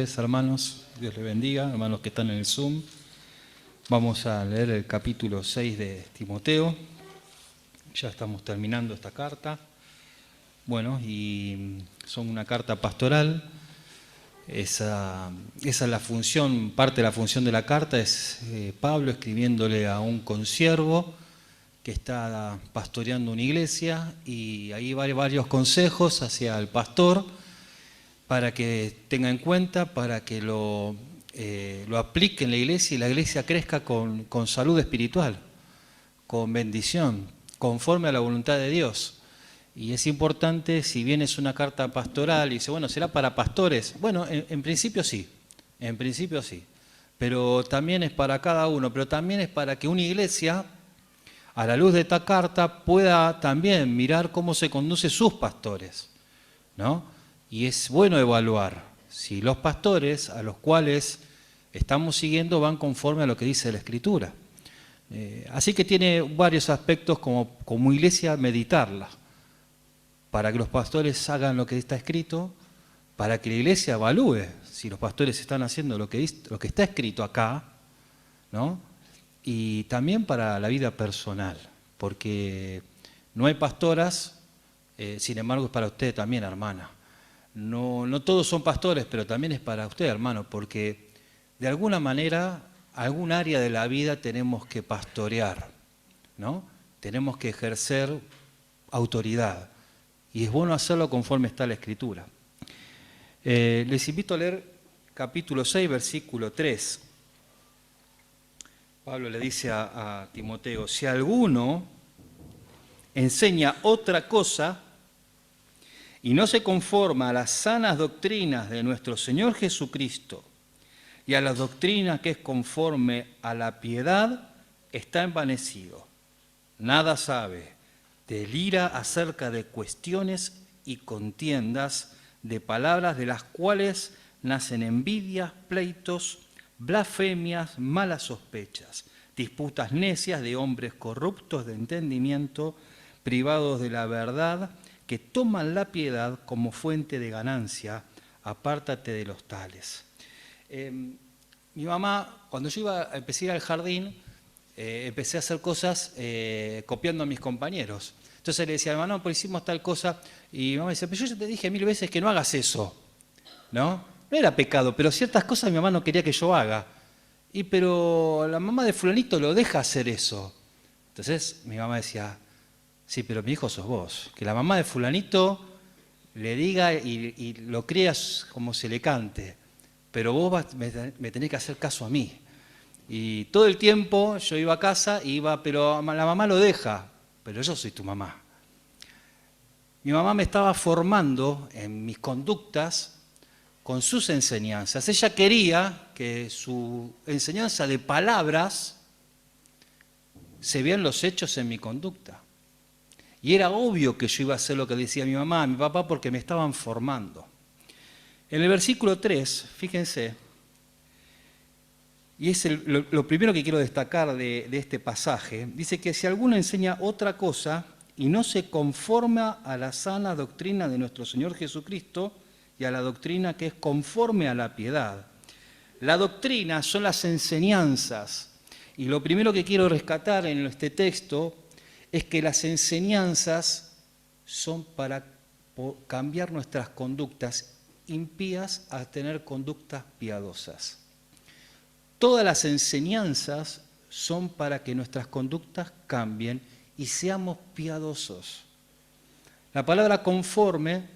Hermanos, Dios les bendiga, hermanos que están en el Zoom. Vamos a leer el capítulo 6 de Timoteo. Ya estamos terminando esta carta. Bueno, y son una carta pastoral. Esa es la función, parte de la función de la carta es Pablo escribiéndole a un consiervo que está pastoreando una iglesia, y ahí hay varios consejos hacia el pastor para que tenga en cuenta, para que lo aplique en la iglesia y la iglesia crezca con salud espiritual, con bendición, conforme a la voluntad de Dios. Y es importante, si bien es una carta pastoral y dice, bueno, ¿será para pastores? Bueno, en principio sí, pero también es para cada uno, pero también es para que una iglesia, a la luz de esta carta, pueda también mirar cómo se conducen sus pastores, ¿no? Y es bueno evaluar si los pastores a los cuales estamos siguiendo van conforme a lo que dice la Escritura. Así que tiene varios aspectos como iglesia meditarla, para que los pastores hagan lo que está escrito, para que la iglesia evalúe si los pastores están haciendo lo que está escrito acá, ¿no? Y también para la vida personal, porque no hay pastoras, sin embargo es para usted también, hermana. No todos son pastores, pero también es para usted, hermano, porque de alguna manera, algún área de la vida tenemos que pastorear, ¿no? Tenemos que ejercer autoridad, y es bueno hacerlo conforme está la Escritura. Les invito a leer capítulo 6, versículo 3. Pablo le dice a Timoteo, si alguno enseña otra cosa y no se conforma a las sanas doctrinas de nuestro Señor Jesucristo y a la doctrina que es conforme a la piedad, está envanecido. Nada sabe, delira acerca de cuestiones y contiendas, de palabras de las cuales nacen envidias, pleitos, blasfemias, malas sospechas, disputas necias de hombres corruptos de entendimiento, privados de la verdad, que toman la piedad como fuente de ganancia. Apártate de los tales. Mi mamá, cuando yo empecé a ir al jardín, empecé a hacer cosas copiando a mis compañeros. Entonces le decía, hermano, pues hicimos tal cosa, y mi mamá decía, pero yo ya te dije 1000 veces que no hagas eso, ¿no? No era pecado, pero ciertas cosas mi mamá no quería que yo haga. Pero la mamá de fulanito lo deja hacer eso. Entonces mi mamá decía, sí, pero mi hijo sos vos, que la mamá de fulanito le diga y lo creas como se le cante, pero vos me tenés que hacer caso a mí. Y todo el tiempo yo iba a casa, pero la mamá lo deja, pero yo soy tu mamá. Mi mamá me estaba formando en mis conductas con sus enseñanzas. Ella quería que su enseñanza de palabras se vean los hechos en mi conducta. Y era obvio que yo iba a hacer lo que decía mi mamá, mi papá, porque me estaban formando. En el versículo 3, fíjense, y es lo primero que quiero destacar de este pasaje, dice que si alguno enseña otra cosa y no se conforma a la sana doctrina de nuestro Señor Jesucristo y a la doctrina que es conforme a la piedad. La doctrina son las enseñanzas, y lo primero que quiero rescatar en este texto es que las enseñanzas son para cambiar nuestras conductas impías a tener conductas piadosas. Todas las enseñanzas son para que nuestras conductas cambien y seamos piadosos. La palabra conforme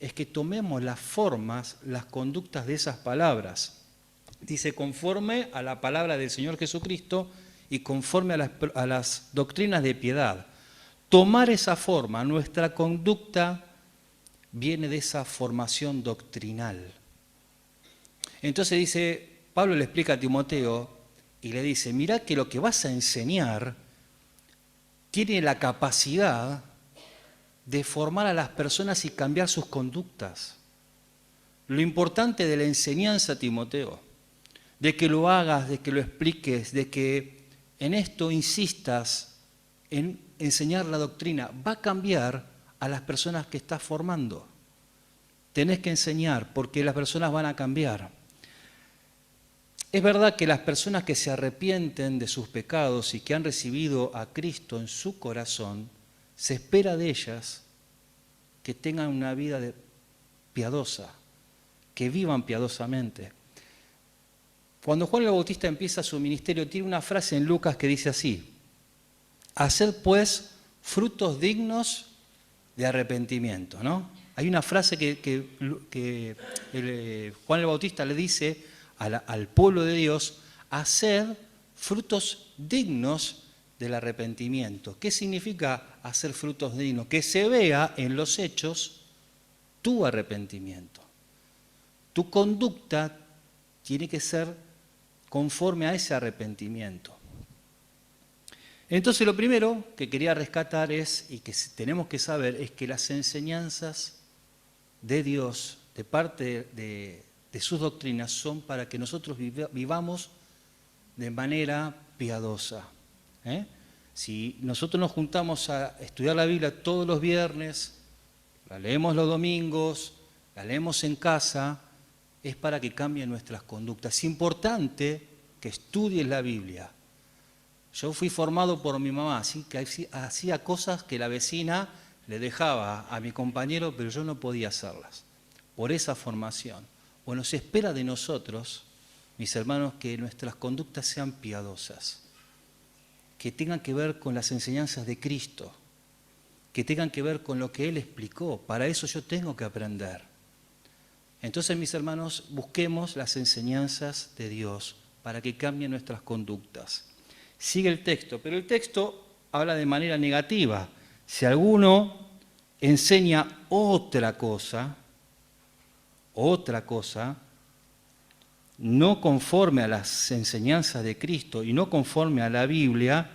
es que tomemos las formas, las conductas de esas palabras. Dice conforme a la palabra del Señor Jesucristo y conforme a las doctrinas de piedad. Tomar esa forma, nuestra conducta viene de esa formación doctrinal. Entonces dice, Pablo le explica a Timoteo y le dice, mirá que lo que vas a enseñar tiene la capacidad de formar a las personas y cambiar sus conductas. Lo importante de la enseñanza, Timoteo, de que lo hagas, de que lo expliques, de que en esto insistas en enseñar la doctrina, va a cambiar a las personas que estás formando. Tenés que enseñar porque las personas van a cambiar. Es verdad que las personas que se arrepienten de sus pecados y que han recibido a Cristo en su corazón, se espera de ellas que tengan una vida piadosa, que vivan piadosamente. Cuando Juan el Bautista empieza su ministerio, tiene una frase en Lucas que dice así: haced pues frutos dignos de arrepentimiento, ¿no? Hay una frase que Juan el Bautista le dice al pueblo de Dios: hacer frutos dignos del arrepentimiento. ¿Qué significa hacer frutos dignos? Que se vea en los hechos tu arrepentimiento. Tu conducta tiene que ser conforme a ese arrepentimiento. Entonces lo primero que quería rescatar es, y que tenemos que saber, es que las enseñanzas de Dios, de parte de sus doctrinas, son para que nosotros vivamos de manera piadosa. Si nosotros nos juntamos a estudiar la Biblia todos los viernes, la leemos los domingos, la leemos en casa, es para que cambien nuestras conductas. Es importante que estudies la Biblia. Yo fui formado por mi mamá, así que hacía cosas que la vecina le dejaba a mi compañero, pero yo no podía hacerlas, por esa formación. Bueno, se espera de nosotros, mis hermanos, que nuestras conductas sean piadosas, que tengan que ver con las enseñanzas de Cristo, que tengan que ver con lo que Él explicó. Para eso yo tengo que aprender. Entonces, mis hermanos, busquemos las enseñanzas de Dios para que cambien nuestras conductas. Sigue el texto, pero el texto habla de manera negativa. Si alguno enseña otra cosa, no conforme a las enseñanzas de Cristo y no conforme a la Biblia,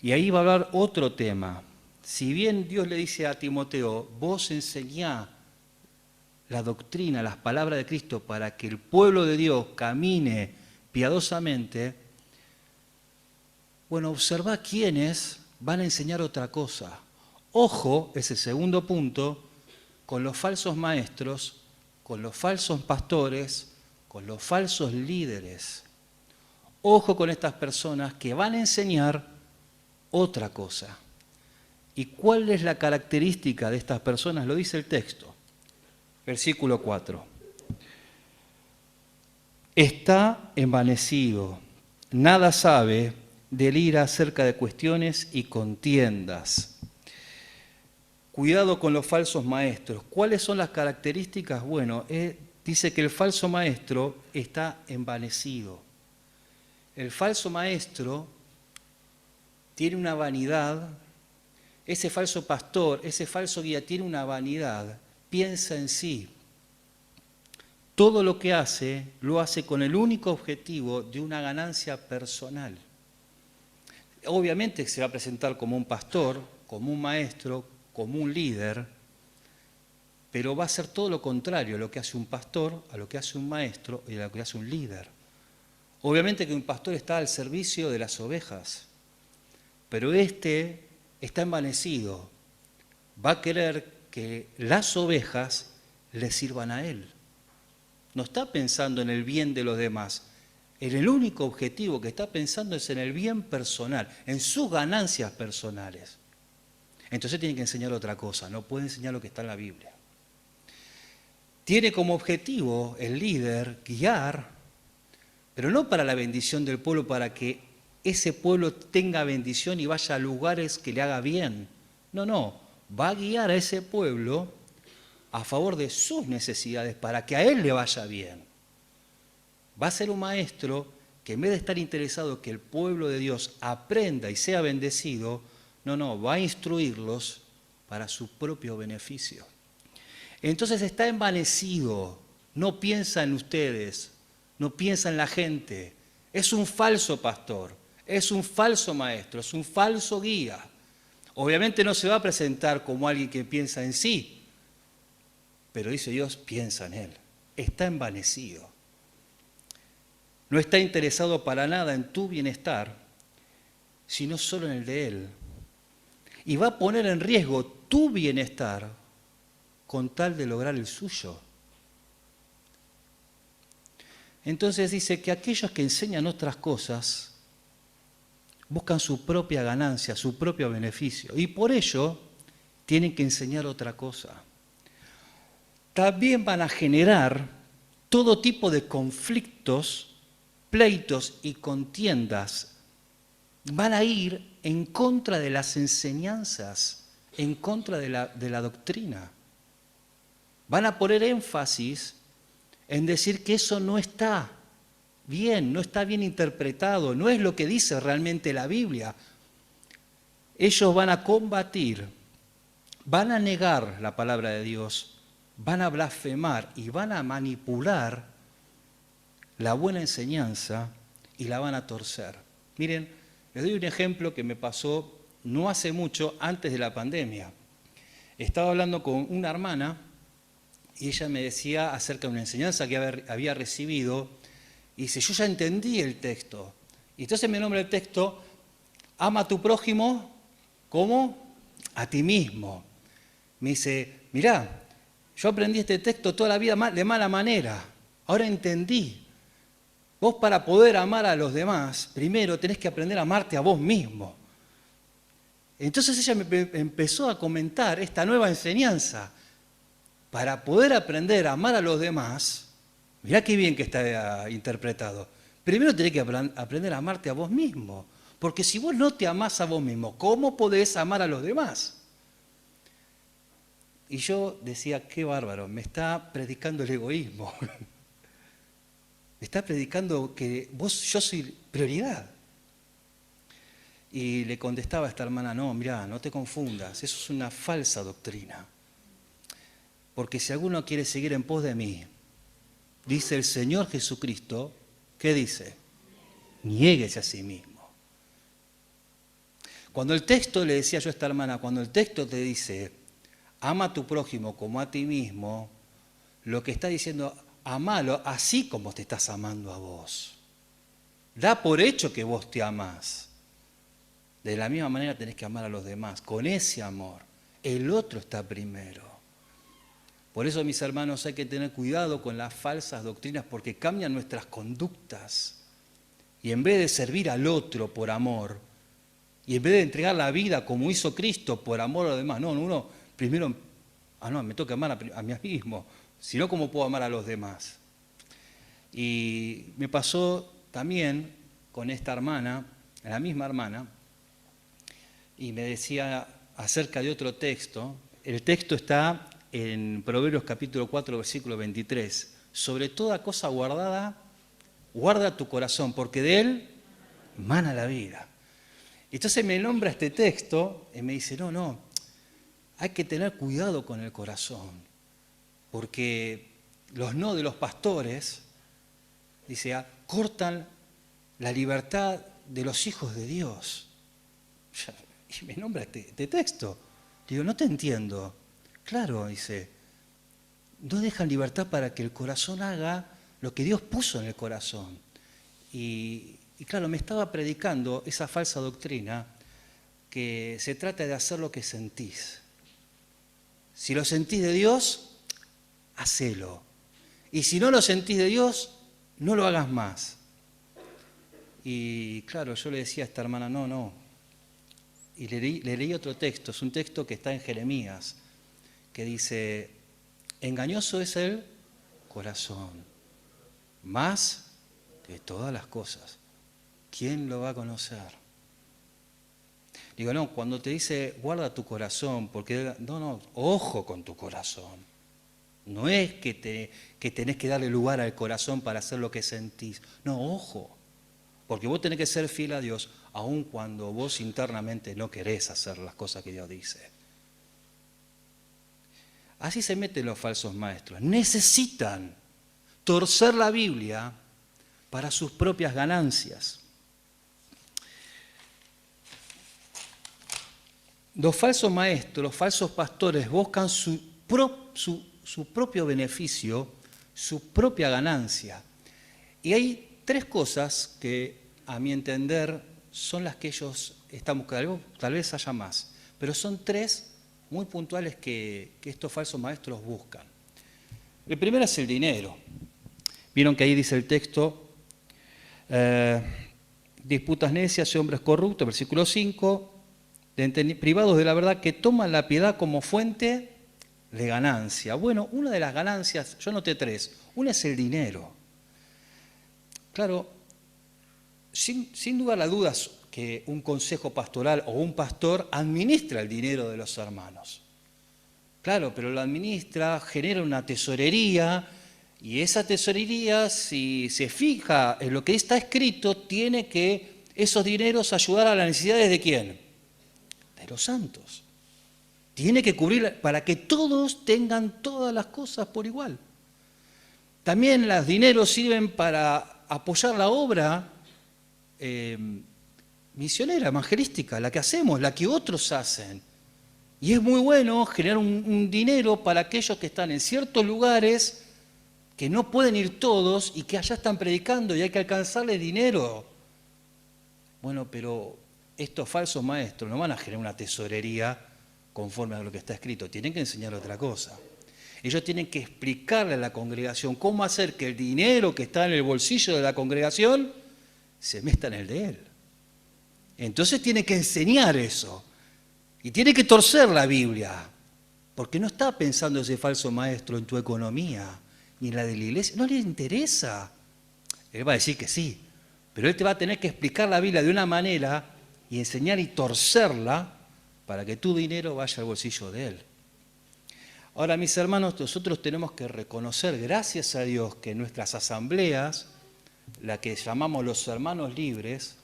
y ahí va a hablar otro tema. Si bien Dios le dice a Timoteo: vos enseñá la doctrina, las palabras de Cristo para que el pueblo de Dios camine piadosamente, bueno, observa quiénes van a enseñar otra cosa. Ojo, es el segundo punto, con los falsos maestros, con los falsos pastores, con los falsos líderes. Ojo con estas personas que van a enseñar otra cosa. ¿Y cuál es la característica de estas personas? Lo dice el texto. Versículo 4. Está envanecido, nada sabe, delira acerca de cuestiones y contiendas. Cuidado con los falsos maestros. ¿Cuáles son las características? Bueno, dice que el falso maestro está envanecido. El falso maestro tiene una vanidad, ese falso pastor, ese falso guía tiene una vanidad, piensa en sí. Todo lo que hace, lo hace con el único objetivo de una ganancia personal. Obviamente se va a presentar como un pastor, como un maestro, como un líder, pero va a hacer todo lo contrario a lo que hace un pastor, a lo que hace un maestro y a lo que hace un líder. Obviamente que un pastor está al servicio de las ovejas, pero este está envanecido, va a querer que las ovejas le sirvan a él. No está pensando en el bien de los demás. El único objetivo que está pensando es en el bien personal, en sus ganancias personales. Entonces tiene que enseñar otra cosa, no puede enseñar lo que está en la Biblia. Tiene como objetivo el líder guiar, pero no para la bendición del pueblo, para que ese pueblo tenga bendición y vaya a lugares que le haga bien. No, va a guiar a ese pueblo a favor de sus necesidades, para que a él le vaya bien. Va a ser un maestro que en vez de estar interesado que el pueblo de Dios aprenda y sea bendecido, va a instruirlos para su propio beneficio. Entonces está envanecido, no piensa en ustedes, no piensa en la gente. Es un falso pastor, es un falso maestro, es un falso guía. Obviamente no se va a presentar como alguien que piensa en sí, pero dice Dios, piensa en él. Está envanecido. No está interesado para nada en tu bienestar, sino solo en el de él. Y va a poner en riesgo tu bienestar con tal de lograr el suyo. Entonces dice que aquellos que enseñan otras cosas buscan su propia ganancia, su propio beneficio, y por ello tienen que enseñar otra cosa. También van a generar todo tipo de conflictos, pleitos y contiendas. Van a ir en contra de las enseñanzas, en contra de la doctrina. Van a poner énfasis en decir que eso no está bien, no está bien interpretado, no es lo que dice realmente la Biblia. Ellos van a combatir, van a negar la palabra de Dios, van a blasfemar y van a manipular la buena enseñanza y la van a torcer. Miren, les doy un ejemplo que me pasó no hace mucho, antes de la pandemia. Estaba hablando con una hermana y ella me decía acerca de una enseñanza que había recibido, y dice, yo ya entendí el texto. Y entonces me nombra el texto, ama a tu prójimo como a ti mismo. Me dice, mirá, yo aprendí este texto toda la vida de mala manera, ahora entendí. Vos para poder amar a los demás, primero tenés que aprender a amarte a vos mismo. Entonces ella me empezó a comentar esta nueva enseñanza. Para poder aprender a amar a los demás, mirá qué bien que está interpretado. Primero tenés que aprender a amarte a vos mismo. Porque si vos no te amás a vos mismo, ¿cómo podés amar a los demás? Y yo decía, qué bárbaro, me está predicando el egoísmo. Me está predicando que yo soy prioridad. Y le contestaba a esta hermana, no, mirá, no te confundas, eso es una falsa doctrina. Porque si alguno quiere seguir en pos de mí, dice el Señor Jesucristo, ¿qué dice? Niéguese a sí mismo. Cuando el texto, le decía yo a esta hermana, cuando el texto te dice, ama a tu prójimo como a ti mismo, lo que está diciendo, amalo así como te estás amando a vos. Da por hecho que vos te amás. De la misma manera tenés que amar a los demás, con ese amor. El otro está primero. Por eso, mis hermanos, hay que tener cuidado con las falsas doctrinas porque cambian nuestras conductas. Y en vez de servir al otro por amor, y en vez de entregar la vida como hizo Cristo por amor a los demás, no, uno primero, me toca amar a mí mismo, sino cómo puedo amar a los demás. Y me pasó también con esta hermana, la misma hermana, y me decía acerca de otro texto. El texto está en Proverbios capítulo 4, versículo 23. Sobre toda cosa guardada, guarda tu corazón, porque de él mana la vida. Entonces me nombra este texto y me dice, no, hay que tener cuidado con el corazón, porque los no de los pastores, dice, cortan la libertad de los hijos de Dios. Y me nombra este texto. Digo, no te entiendo. Claro, dice, no dejan libertad para que el corazón haga lo que Dios puso en el corazón. Y claro, me estaba predicando esa falsa doctrina que se trata de hacer lo que sentís. Si lo sentís de Dios, hacelo. Y si no lo sentís de Dios, no lo hagas más. Y claro, yo le decía a esta hermana, no. Y le leí otro texto, es un texto que está en Jeremías, que dice, engañoso es el corazón, más que todas las cosas. ¿Quién lo va a conocer? Digo, no, cuando te dice guarda tu corazón, porque no, ojo con tu corazón. No es que tenés que darle lugar al corazón para hacer lo que sentís. No, ojo, porque vos tenés que ser fiel a Dios, aun cuando vos internamente no querés hacer las cosas que Dios dice. Así se meten los falsos maestros. Necesitan torcer la Biblia para sus propias ganancias. Los falsos maestros, los falsos pastores buscan su propio beneficio, su propia ganancia. Y hay tres cosas que, a mi entender, son las que ellos están buscando. Tal vez haya más, pero son tres muy puntuales que estos falsos maestros buscan. El primero es el dinero. Vieron que ahí dice el texto, disputas necias y hombres corruptos, versículo 5, privados de la verdad, que toman la piedad como fuente de ganancia. Bueno, una de las ganancias, yo noté tres. Una es el dinero. Claro, sin lugar a dudas que un consejo pastoral o un pastor administra el dinero de los hermanos. Claro, pero lo administra, genera una tesorería, y esa tesorería, si se fija en lo que está escrito, tiene que esos dineros ayudar a las necesidades ¿de quién? De los santos. Tiene que cubrir para que todos tengan todas las cosas por igual. También los dineros sirven para apoyar la obra misionera, evangelística, la que hacemos, la que otros hacen. Y es muy bueno generar un dinero para aquellos que están en ciertos lugares que no pueden ir todos y que allá están predicando y hay que alcanzarles dinero. Bueno, pero estos falsos maestros no van a generar una tesorería conforme a lo que está escrito, tienen que enseñar otra cosa. Ellos tienen que explicarle a la congregación cómo hacer que el dinero que está en el bolsillo de la congregación se meta en el de él. Entonces tiene que enseñar eso. Y tiene que torcer la Biblia. Porque no está pensando ese falso maestro en tu economía, ni en la de la iglesia. No le interesa. Él va a decir que sí. Pero él te va a tener que explicar la Biblia de una manera y enseñar y torcerla para que tu dinero vaya al bolsillo de él. Ahora, mis hermanos, nosotros tenemos que reconocer, gracias a Dios, que nuestras asambleas, la que llamamos los hermanos libres,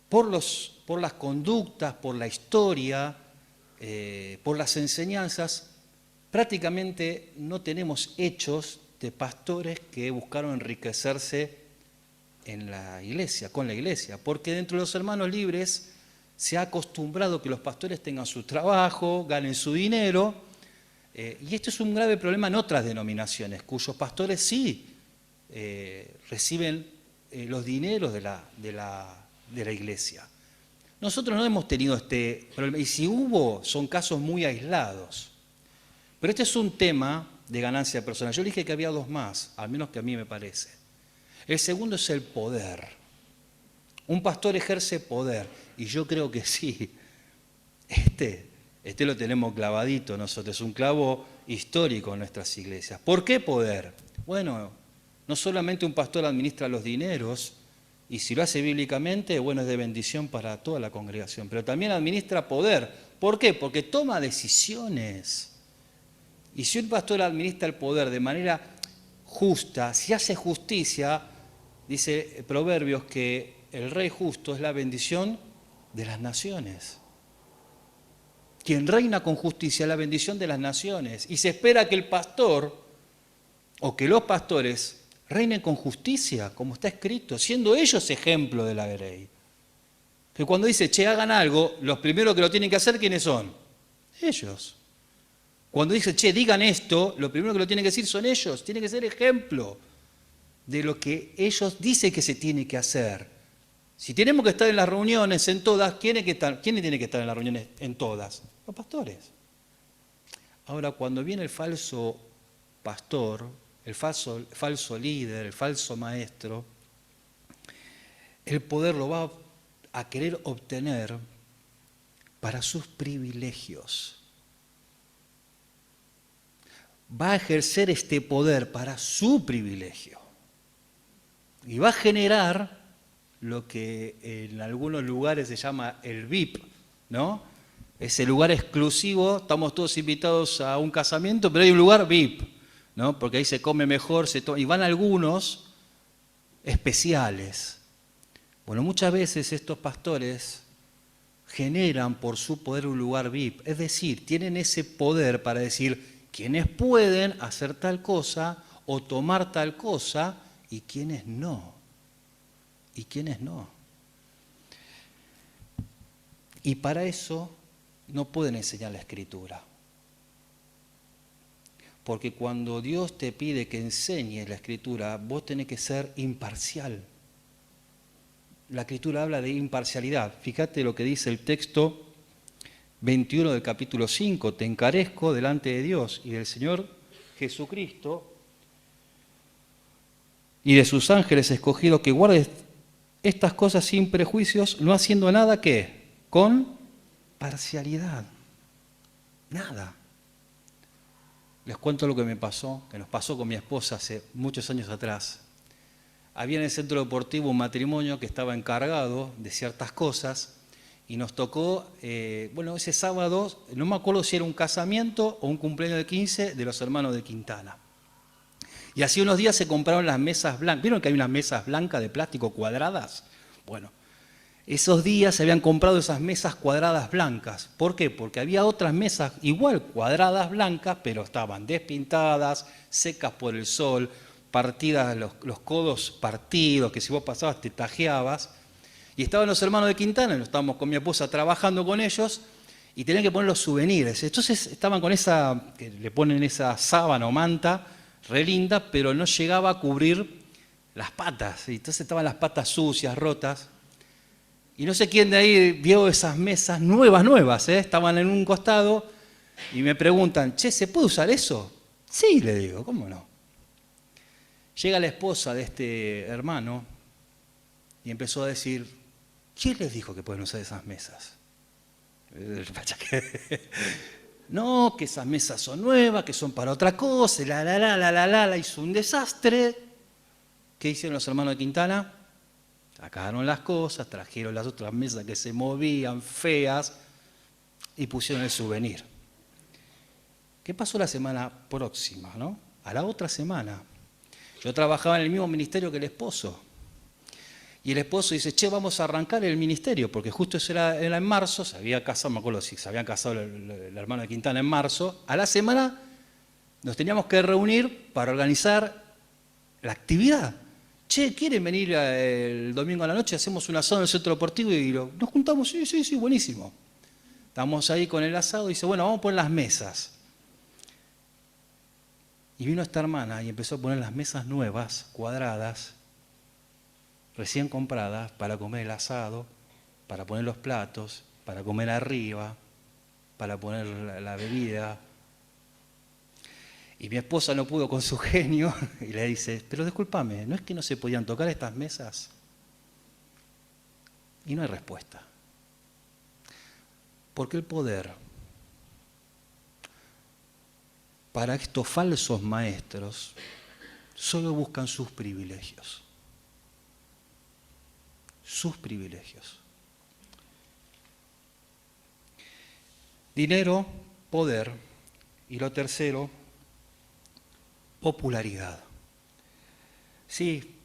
por las conductas, por la historia, por las enseñanzas, prácticamente no tenemos hechos de pastores que buscaron enriquecerse en la iglesia, con la iglesia, porque dentro de los hermanos libres se ha acostumbrado que los pastores tengan su trabajo, ganen su dinero, y esto es un grave problema en otras denominaciones, cuyos pastores sí reciben los dineros de la iglesia. Nosotros no hemos tenido este problema, y si hubo, son casos muy aislados. Pero este es un tema de ganancia personal. Yo dije que había dos más, al menos que a mí me parece. El segundo es el poder. Un pastor ejerce poder, y yo creo que sí. Este lo tenemos clavadito nosotros, es un clavo histórico en nuestras iglesias. ¿Por qué poder? Bueno, no solamente un pastor administra los dineros, y si lo hace bíblicamente, bueno, es de bendición para toda la congregación, pero también administra poder. ¿Por qué? Porque toma decisiones. Y si un pastor administra el poder de manera justa, si hace justicia, dice Proverbios que el rey justo es la bendición de las naciones. Quien reina con justicia es la bendición de las naciones. Y se espera que el pastor o que los pastores reinen con justicia, como está escrito, siendo ellos ejemplo de la ley. Que cuando dice, che, hagan algo, los primeros que lo tienen que hacer, ¿quiénes son? Ellos. Cuando dice, che, digan esto, lo primero que lo tienen que decir son ellos. Tienen que ser ejemplo de lo que ellos dicen que se tiene que hacer. Si tenemos que estar en las reuniones, en todas, ¿quiénes tienen que estar en las reuniones en todas? Los pastores. Ahora, cuando viene el falso pastor, el falso líder, el falso maestro, el poder lo va a querer obtener para sus privilegios. Va a ejercer este poder para su privilegio. Y va a generar lo que en algunos lugares se llama el VIP, ¿no? Ese lugar exclusivo, estamos todos invitados a un casamiento, pero hay un lugar VIP, ¿no? Porque ahí se come mejor, y van algunos especiales. Bueno, muchas veces estos pastores generan por su poder un lugar VIP, es decir, tienen ese poder para decir quiénes pueden hacer tal cosa o tomar tal cosa y quiénes no. Y quiénes no. Y para eso no pueden enseñar la Escritura. Porque cuando Dios te pide que enseñes la Escritura, vos tenés que ser imparcial. La Escritura habla de imparcialidad. Fíjate lo que dice el texto 21 del capítulo 5. Te encarezco delante de Dios y del Señor Jesucristo y de sus ángeles escogidos que guarden estas cosas sin prejuicios, no haciendo nada que con parcialidad. Nada. Les cuento lo que me pasó, que nos pasó con mi esposa hace muchos años atrás. Había en el centro deportivo un matrimonio que estaba encargado de ciertas cosas y nos tocó, ese sábado, no me acuerdo si era un casamiento o un cumpleaños de 15 de los hermanos de Quintana. Y hace unos días se compraron las mesas blancas. ¿Vieron que hay unas mesas blancas de plástico cuadradas? Bueno, esos días se habían comprado esas mesas cuadradas blancas. ¿Por qué? Porque había otras mesas igual cuadradas blancas, pero estaban despintadas, secas por el sol, partidas, los codos partidos, que si vos pasabas te tajeabas. Y estaban los hermanos de Quintana, estábamos con mi esposa trabajando con ellos, y tenían que poner los souvenirs. Entonces estaban con esa, que le ponen esa sábana o manta, re linda, pero no llegaba a cubrir las patas. Y entonces estaban las patas sucias, rotas. Y no sé quién de ahí vio esas mesas nuevas, estaban en un costado y me preguntan, che, ¿se puede usar eso? Sí, le digo, ¿cómo no? Llega la esposa de este hermano y empezó a decir, ¿quién les dijo que pueden usar esas mesas? No, que esas mesas son nuevas, que son para otra cosa, hizo un desastre. ¿Qué hicieron los hermanos de Quintana? Sacaron las cosas, trajeron las otras mesas que se movían, feas, y pusieron el souvenir. ¿Qué pasó la semana próxima, no? A la otra semana. Yo trabajaba en el mismo ministerio que el esposo. Y el esposo dice, che, vamos a arrancar el ministerio, porque justo eso era en marzo, se había casado, me acuerdo si se habían casado el hermano de Quintana en marzo. A la semana nos teníamos que reunir para organizar la actividad. Che, ¿quieren venir el domingo a la noche? Hacemos un asado en el centro deportivo y nos juntamos, sí, buenísimo. Estamos ahí con el asado y dice, bueno, vamos a poner las mesas. Y vino esta hermana y empezó a poner las mesas nuevas, cuadradas, recién compradas, para comer el asado, para poner los platos, para comer arriba, para poner la bebida. Y mi esposa no pudo con su genio y le dice, pero discúlpame, ¿no es que no se podían tocar estas mesas? Y no hay respuesta. Porque el poder para estos falsos maestros solo buscan sus privilegios. Sus privilegios. Dinero, poder, y lo tercero, popularidad. Sí,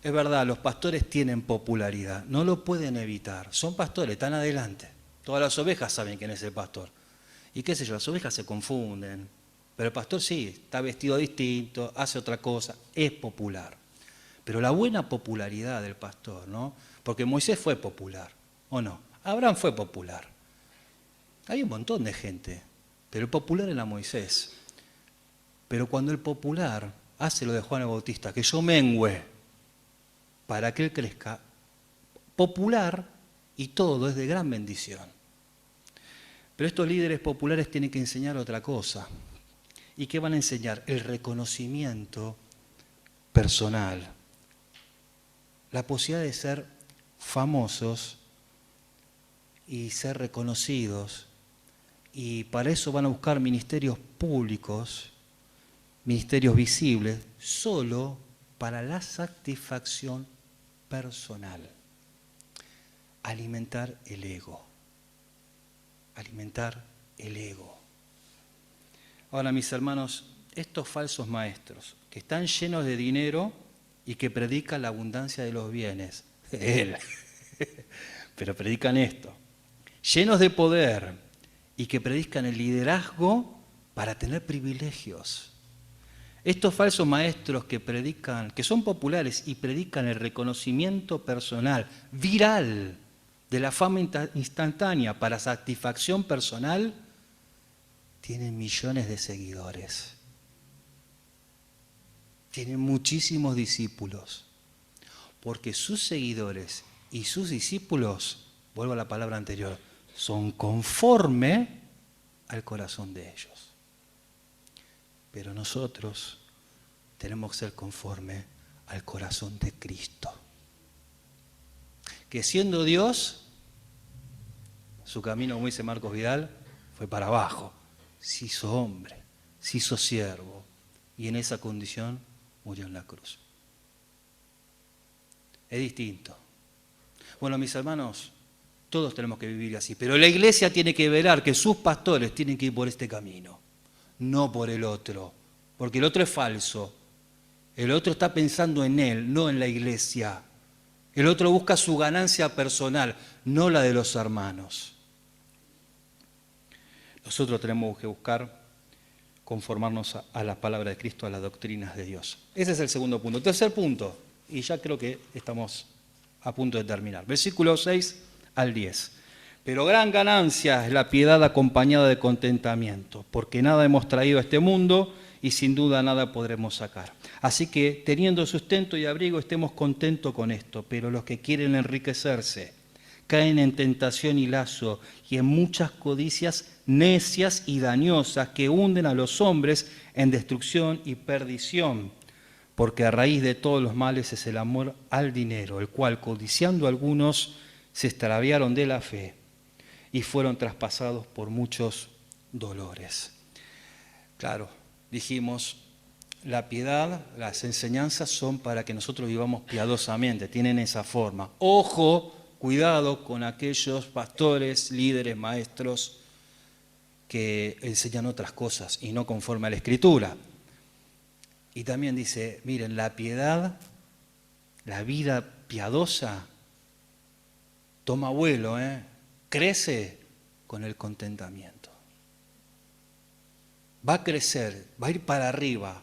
es verdad, los pastores tienen popularidad, no lo pueden evitar. Son pastores, están adelante. Todas las ovejas saben quién es el pastor. Y qué sé yo, las ovejas se confunden. Pero el pastor sí, está vestido distinto, hace otra cosa, es popular. Pero la buena popularidad del pastor, ¿no? Porque Moisés fue popular, ¿o no? Abraham fue popular. Hay un montón de gente, pero el popular era Moisés. Pero cuando el popular hace lo de Juan el Bautista, que yo mengüe para que él crezca, popular y todo es de gran bendición. Pero estos líderes populares tienen que enseñar otra cosa. ¿Y qué van a enseñar? El reconocimiento personal. La posibilidad de ser famosos y ser reconocidos. Y para eso van a buscar ministerios públicos, ministerios visibles, solo para la satisfacción personal. Alimentar el ego. Alimentar el ego. Ahora, mis hermanos, estos falsos maestros que están llenos de dinero y que predican la abundancia de los bienes, pero predican esto, llenos de poder y que predican el liderazgo para tener privilegios. Estos falsos maestros que predican, que son populares y predican el reconocimiento personal, viral, de la fama instantánea para satisfacción personal, tienen millones de seguidores. Tienen muchísimos discípulos. Porque sus seguidores y sus discípulos, vuelvo a la palabra anterior, son conforme al corazón de ellos. Pero nosotros tenemos que ser conforme al corazón de Cristo. Que siendo Dios, su camino, como dice Marcos Vidal, fue para abajo. Se hizo hombre, se hizo siervo, y en esa condición murió en la cruz. Es distinto. Bueno, mis hermanos, todos tenemos que vivir así, pero la iglesia tiene que velar que sus pastores tienen que ir por este camino, no por el otro, porque el otro es falso. El otro está pensando en él, no en la iglesia. El otro busca su ganancia personal, no la de los hermanos. Nosotros tenemos que buscar conformarnos a la palabra de Cristo, a las doctrinas de Dios. Ese es el segundo punto. Tercer punto, y ya creo que estamos a punto de terminar. Versículo 6 al 10. Pero gran ganancia es la piedad acompañada de contentamiento, porque nada hemos traído a este mundo y sin duda nada podremos sacar. Así que, teniendo sustento y abrigo, estemos contentos con esto, pero los que quieren enriquecerse caen en tentación y lazo y en muchas codicias necias y dañosas que hunden a los hombres en destrucción y perdición, porque a raíz de todos los males es el amor al dinero, el cual, codiciando algunos, se extraviaron de la fe y fueron traspasados por muchos dolores. Claro, dijimos, la piedad, las enseñanzas son para que nosotros vivamos piadosamente, tienen esa forma. Ojo, cuidado con aquellos pastores, líderes, maestros que enseñan otras cosas y no conforme a la Escritura. Y también dice, miren, la piedad, la vida piadosa, toma vuelo, crece con el contentamiento. Va a crecer, va a ir para arriba,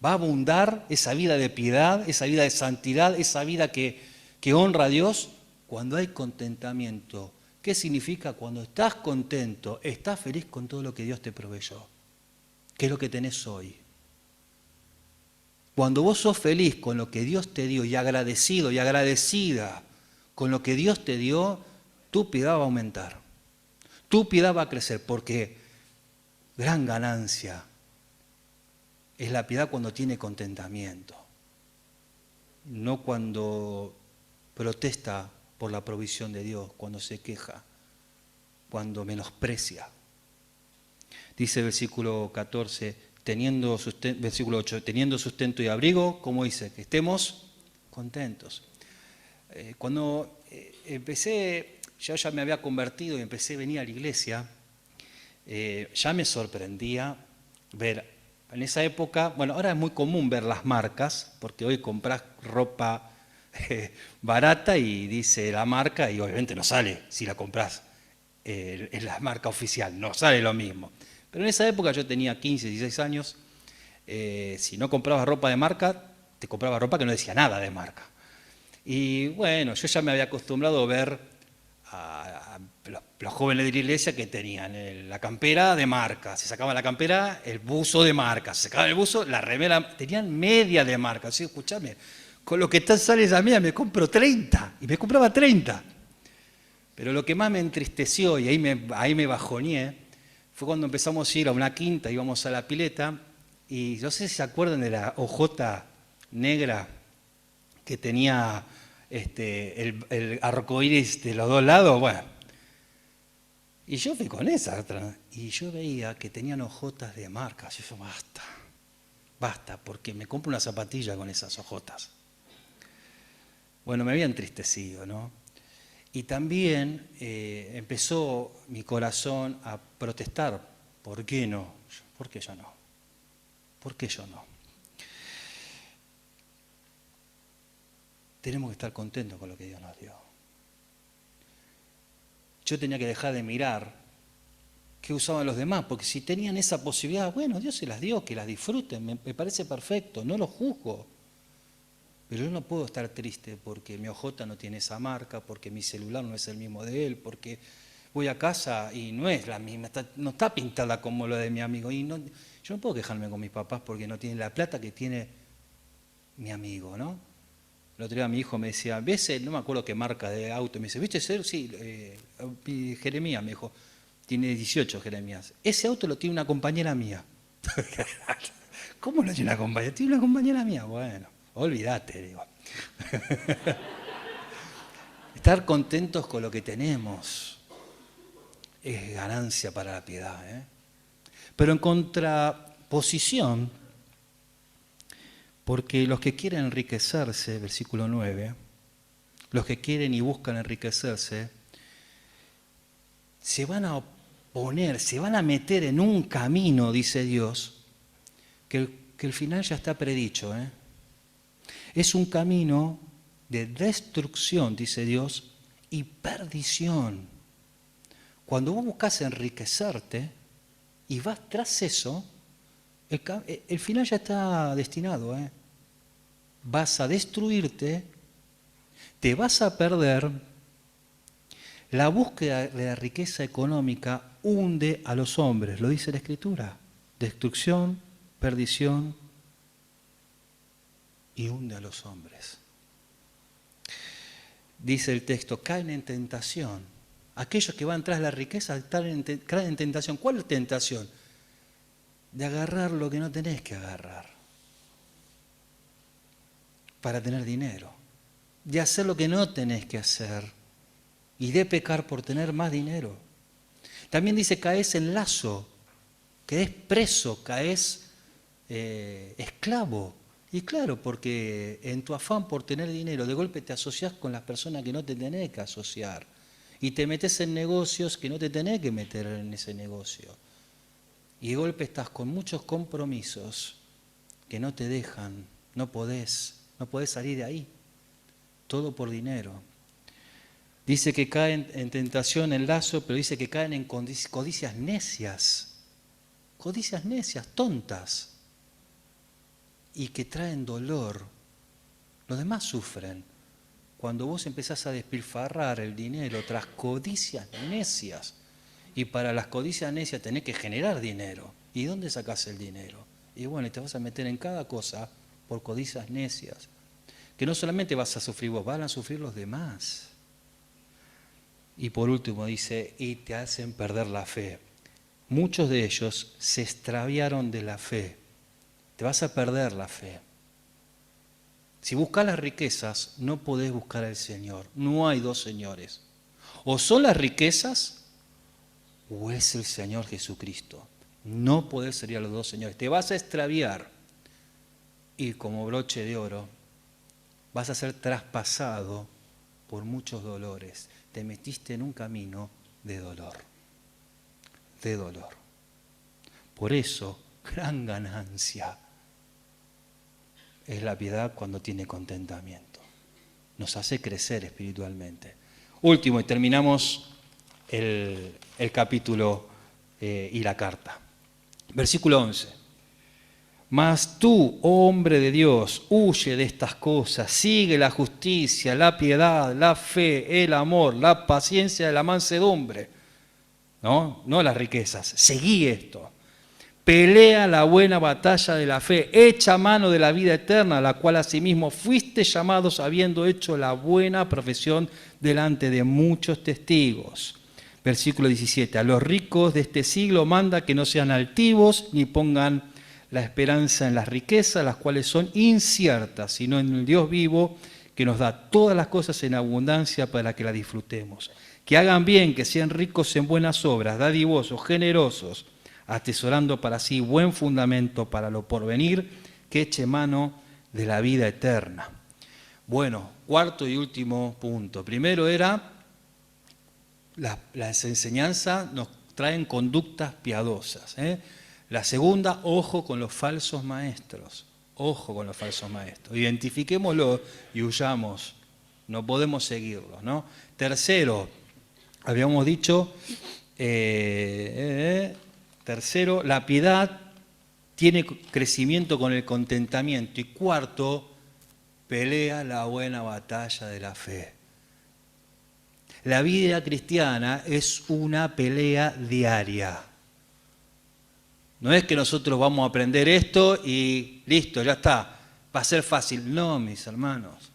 va a abundar esa vida de piedad, esa vida de santidad, esa vida que honra a Dios cuando hay contentamiento. ¿Qué significa? Cuando estás contento, estás feliz con todo lo que Dios te proveyó, que es lo que tenés hoy. Cuando vos sos feliz con lo que Dios te dio y agradecido y agradecida con lo que Dios te dio, tu piedad va a aumentar, tu piedad va a crecer, porque gran ganancia es la piedad cuando tiene contentamiento, no cuando protesta por la provisión de Dios, cuando se queja, cuando menosprecia. Dice el versículo 14, versículo 8, teniendo sustento y abrigo, ¿cómo dice? Que estemos contentos. Cuando empecé, yo ya me había convertido y empecé a venir a la iglesia, ya me sorprendía ver, en esa época, bueno, ahora es muy común ver las marcas, porque hoy compras ropa barata y dice la marca y obviamente no sale si la compras en la marca oficial, no sale lo mismo. Pero en esa época yo tenía 15, 16 años, si no comprabas ropa de marca, te comprabas ropa que no decía nada de marca. Y bueno, yo ya me había acostumbrado a ver a los jóvenes de la iglesia que tenían la campera de marca, se sacaban la campera, el buzo de marca, se sacaban el buzo, la remera, tenían media de marca. Así, escuchame, con lo que sale esa media me compro 30, y me compraba 30. Pero lo que más me entristeció, y ahí me bajoneé, fue cuando empezamos a ir a una quinta, íbamos a la pileta, y no sé si se acuerdan de la hojota negra que tenía el arcoíris de los dos lados. Bueno, y yo fui con esa, y yo veía que tenían hojotas de marca. Y yo, basta, porque me compro una zapatilla con esas hojotas. Bueno, me había entristecido, ¿no? Y también empezó mi corazón a protestar. ¿Por qué no? ¿Por qué yo no? ¿Por qué yo no? Tenemos que estar contentos con lo que Dios nos dio. Yo tenía que dejar de mirar qué usaban los demás, porque si tenían esa posibilidad, bueno, Dios se las dio, que las disfruten, me parece perfecto, no lo juzgo. Pero yo no puedo estar triste porque mi hojota no tiene esa marca, porque mi celular no es el mismo de él, porque voy a casa y no es la misma, no está pintada como lo de mi amigo. Y no, yo no puedo quejarme con mis papás porque no tienen la plata que tiene mi amigo, ¿no? El otro día mi hijo me decía, ¿ves? No me acuerdo qué marca de auto. Me dice, ¿viste ese? Sí, Jeremías me dijo, tiene 18 Jeremías. Ese auto lo tiene una compañera mía. ¿Cómo lo tiene una compañera? Tiene una compañera mía, bueno. Olvídate, digo. Estar contentos con lo que tenemos es ganancia para la piedad, ¿eh? Pero en contraposición, porque los que quieren enriquecerse, versículo 9, los que quieren y buscan enriquecerse, se van a oponer, se van a meter en un camino, dice Dios, que el final ya está predicho, ¿eh? Es un camino de destrucción, dice Dios, y perdición. Cuando vos buscas enriquecerte y vas tras eso, el final ya está destinado, ¿eh? Vas a destruirte, te vas a perder. La búsqueda de la riqueza económica hunde a los hombres, lo dice la Escritura. Destrucción, perdición y hunde a los hombres. Dice el texto, caen en tentación. Aquellos que van tras la riqueza caen en tentación. ¿Cuál es tentación? De agarrar lo que no tenés que agarrar para tener dinero. De hacer lo que no tenés que hacer y de pecar por tener más dinero. También dice, caes en lazo, caes preso, caes esclavo. Y claro, porque en tu afán por tener dinero, de golpe te asociás con las personas que no te tenés que asociar. Y te metes en negocios que no te tenés que meter en ese negocio. Y de golpe estás con muchos compromisos que no te dejan, no podés salir de ahí. Todo por dinero. Dice que caen en tentación, en lazo, pero dice que caen en codicias necias. Codicias necias, tontas. Y que traen dolor. Los demás sufren. Cuando vos empezás a despilfarrar el dinero tras codicias necias, y para las codicias necias tenés que generar dinero. ¿Y dónde sacás el dinero? Y bueno, te vas a meter en cada cosa por codicias necias. Que no solamente vas a sufrir vos, van a sufrir los demás. Y por último dice, y te hacen perder la fe. Muchos de ellos se extraviaron de la fe. Te vas a perder la fe. Si buscas las riquezas, no podés buscar al Señor. No hay dos señores. O son las riquezas, o es el Señor Jesucristo. No podés ser a los dos señores. Te vas a extraviar. Y como broche de oro, vas a ser traspasado por muchos dolores. Te metiste en un camino de dolor. De dolor. Por eso, gran ganancia es la piedad cuando tiene contentamiento. Nos hace crecer espiritualmente. Último, y terminamos el capítulo y la carta. Versículo 11. Mas tú, oh hombre de Dios, huye de estas cosas, sigue la justicia, la piedad, la fe, el amor, la paciencia, la mansedumbre. No las riquezas, seguí esto. Pelea la buena batalla de la fe, echa mano de la vida eterna, a la cual asimismo fuiste llamados habiendo hecho la buena profesión delante de muchos testigos. Versículo 17. A los ricos de este siglo manda que no sean altivos ni pongan la esperanza en las riquezas, las cuales son inciertas, sino en el Dios vivo que nos da todas las cosas en abundancia para que las disfrutemos. Que hagan bien, que sean ricos en buenas obras, dadivosos, generosos, atesorando para sí buen fundamento para lo porvenir, que eche mano de la vida eterna. Bueno, cuarto y último punto. Primero era, las enseñanzas nos traen conductas piadosas. La segunda, ojo con los falsos maestros. Ojo con los falsos maestros. Identifiquémoslo y huyamos. No podemos seguirlos, ¿no? Tercero, habíamos dicho... Tercero, la piedad tiene crecimiento con el contentamiento. Y cuarto, pelea la buena batalla de la fe. La vida cristiana es una pelea diaria. No es que nosotros vamos a aprender esto y listo, ya está, va a ser fácil. No, mis hermanos.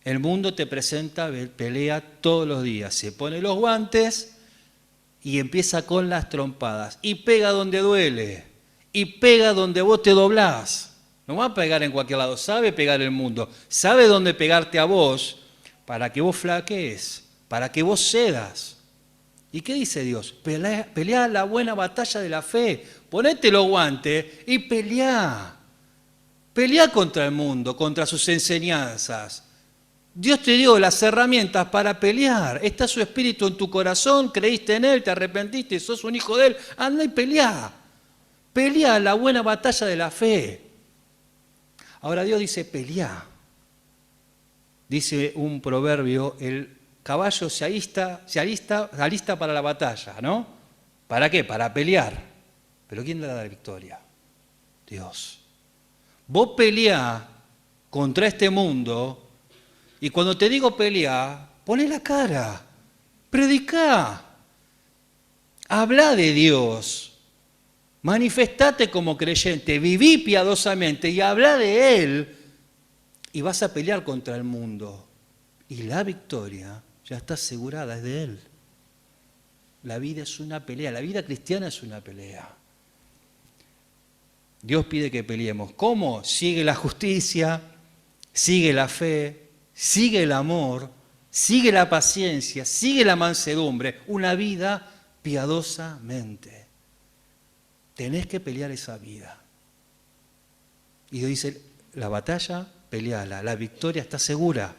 El mundo te presenta pelea todos los días. Se pone los guantes y empieza con las trompadas. Y pega donde duele. Y pega donde vos te doblás. No va a pegar en cualquier lado, sabe pegar el mundo, sabe dónde pegarte a vos para que vos flaquees, para que vos cedas. ¿Y qué dice Dios? Pelea la buena batalla de la fe, ponete los guantes y peleá. Peleá contra el mundo, contra sus enseñanzas. Dios te dio las herramientas para pelear. Está su espíritu en tu corazón, creíste en Él, te arrepentiste, sos un hijo de Él. Anda y peleá. Peleá la buena batalla de la fe. Ahora Dios dice peleá. Dice un proverbio, el caballo se alista para la batalla, ¿no? ¿Para qué? Para pelear. Pero ¿quién le da la victoria? Dios. Vos peleá contra este mundo y cuando te digo peleá, poné la cara, predicá, habla de Dios, manifestate como creyente, viví piadosamente y habla de Él y vas a pelear contra el mundo. Y la victoria ya está asegurada, es de Él. La vida es una pelea, la vida cristiana es una pelea. Dios pide que peleemos. ¿Cómo? Sigue la justicia, sigue la fe, sigue el amor, sigue la paciencia, sigue la mansedumbre, una vida piadosamente. Tenés que pelear esa vida. Y Dios dice, la batalla, peleala, la victoria está segura,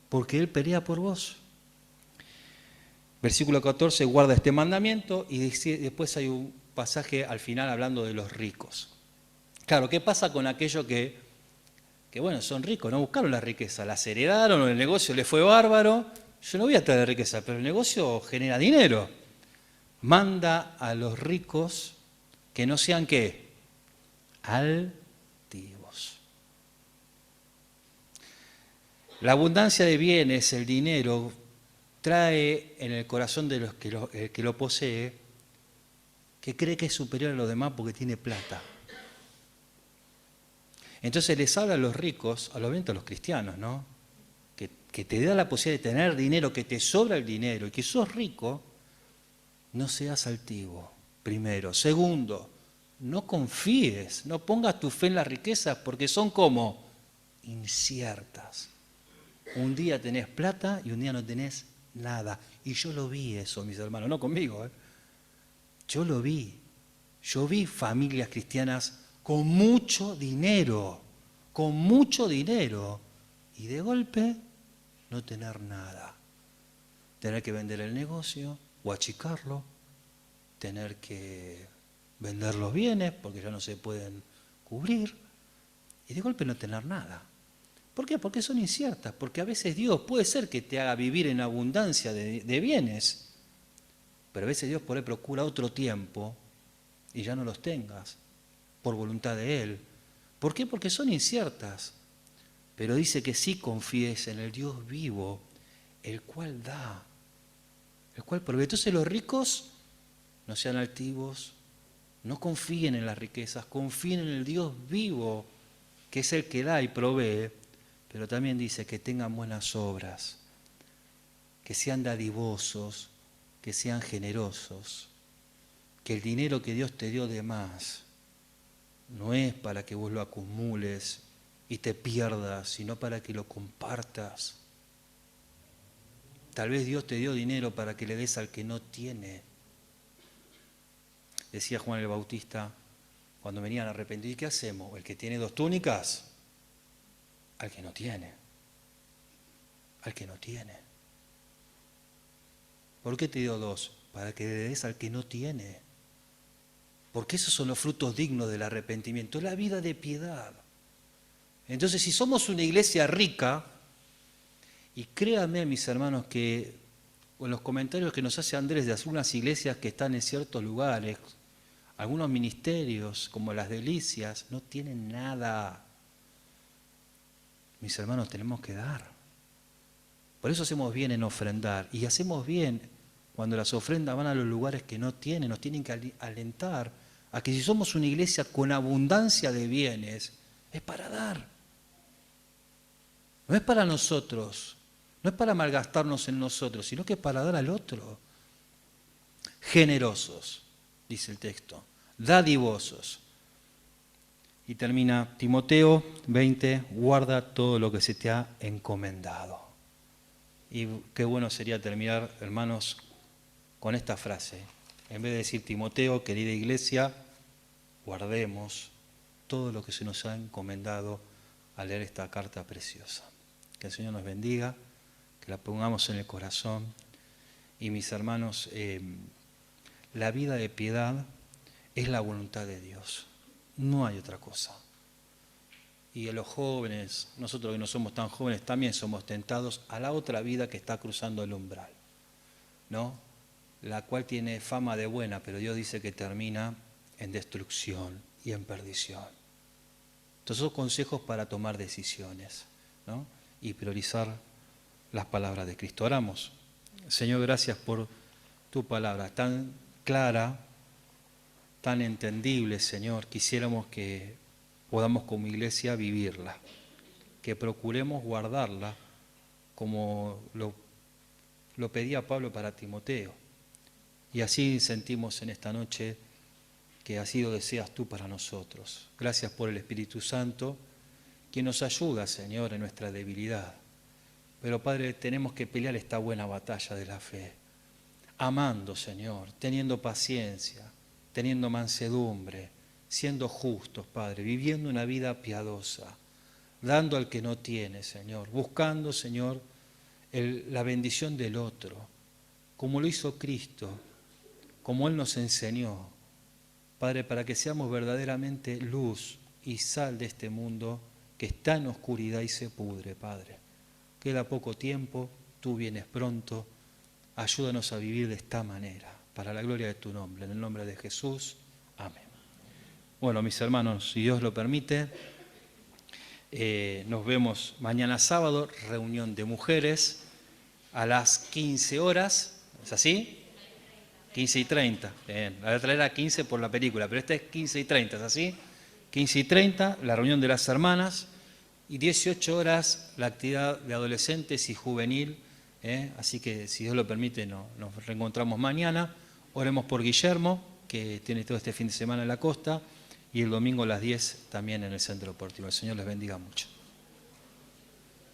porque Él pelea por vos. Versículo 14, guarda este mandamiento, y después hay un pasaje al final hablando de los ricos. Claro, ¿qué pasa con aquellos que bueno, son ricos, no buscaron la riqueza, las heredaron, o el negocio les fue bárbaro? Yo no voy a traer riqueza, pero el negocio genera dinero. Manda a los ricos que no sean, ¿qué? Altivos. La abundancia de bienes, el dinero, trae en el corazón de los que lo posee, que cree que es superior a los demás porque tiene plata. Entonces les habla a los ricos, a los cristianos, ¿no? Que te da la posibilidad de tener dinero, que te sobra el dinero y que sos rico, no seas altivo, primero. Segundo, no confíes, no pongas tu fe en las riquezas porque son como inciertas. Un día tenés plata y un día no tenés nada. Y yo lo vi eso, mis hermanos, no conmigo, ¿eh? Yo lo vi. Yo vi familias cristianas con mucho dinero, y de golpe no tener nada. Tener que vender el negocio o achicarlo, tener que vender los bienes porque ya no se pueden cubrir, y de golpe no tener nada. ¿Por qué? Porque son inciertas, porque a veces Dios puede ser que te haga vivir en abundancia de bienes, pero a veces Dios por ahí procura otro tiempo y ya no los tengas, por voluntad de Él. ¿Por qué? Porque son inciertas. Pero dice que sí confíes en el Dios vivo, el cual da, el cual provee. Entonces los ricos no sean altivos, no confíen en las riquezas, confíen en el Dios vivo, que es el que da y provee, pero también dice que tengan buenas obras, que sean dadivosos, que sean generosos, que el dinero que Dios te dio de más no es para que vos lo acumules y te pierdas, sino para que lo compartas. Tal vez Dios te dio dinero para que le des al que no tiene. Decía Juan el Bautista, cuando venían arrepentidos, ¿qué hacemos? El que tiene 2 túnicas, al que no tiene. Al que no tiene. ¿Por qué te dio 2? Para que le des al que no tiene. Porque esos son los frutos dignos del arrepentimiento, la vida de piedad. Entonces, si somos una iglesia rica, y créanme, mis hermanos, que con los comentarios que nos hace Andrés de algunas iglesias que están en ciertos lugares, algunos ministerios, como las delicias, no tienen nada. Mis hermanos, tenemos que dar. Por eso hacemos bien en ofrendar, y hacemos bien cuando las ofrendas van a los lugares que no tienen, nos tienen que alentar a que si somos una iglesia con abundancia de bienes, es para dar. No es para nosotros, no es para malgastarnos en nosotros, sino que es para dar al otro. Generosos, dice el texto, dadivosos. Y termina Timoteo 20, guarda todo lo que se te ha encomendado. Y qué bueno sería terminar, hermanos, con esta frase. En vez de decir Timoteo, querida iglesia, guardemos todo lo que se nos ha encomendado al leer esta carta preciosa. Que el Señor nos bendiga, que la pongamos en el corazón. Y mis hermanos, la vida de piedad es la voluntad de Dios. No hay otra cosa. Y a los jóvenes, nosotros que no somos tan jóvenes, también somos tentados a la otra vida que está cruzando el umbral, ¿no? La cual tiene fama de buena, pero Dios dice que termina en destrucción y en perdición. Entonces son consejos para tomar decisiones, ¿no? Y priorizar las palabras de Cristo. Oramos. Señor, gracias por tu palabra tan clara, tan entendible, Señor. Quisiéramos que podamos como iglesia vivirla, que procuremos guardarla como lo pedía Pablo para Timoteo. Y así sentimos en esta noche que así lo deseas tú para nosotros. Gracias por el Espíritu Santo, que nos ayuda, Señor, en nuestra debilidad. Pero, Padre, tenemos que pelear esta buena batalla de la fe, amando, Señor, teniendo paciencia, teniendo mansedumbre, siendo justos, Padre, viviendo una vida piadosa, dando al que no tiene, Señor, buscando, Señor, la bendición del otro, como lo hizo Cristo, como Él nos enseñó, Padre, para que seamos verdaderamente luz y sal de este mundo que está en oscuridad y se pudre, Padre. Queda poco tiempo, tú vienes pronto, ayúdanos a vivir de esta manera, para la gloria de tu nombre, en el nombre de Jesús, amén. Bueno, mis hermanos, si Dios lo permite, nos vemos mañana sábado, reunión de mujeres, a las 15 horas, ¿es así? 15:30, bien, la otra era 15 por la película, pero esta es 15:30, ¿es así? 15:30, la reunión de las hermanas, y 18 horas la actividad de adolescentes y juvenil, así que si Dios lo permite nos reencontramos mañana. Oremos por Guillermo, que tiene todo este fin de semana en la costa, y el domingo a las 10 también en el Centro Deportivo. El Señor les bendiga mucho.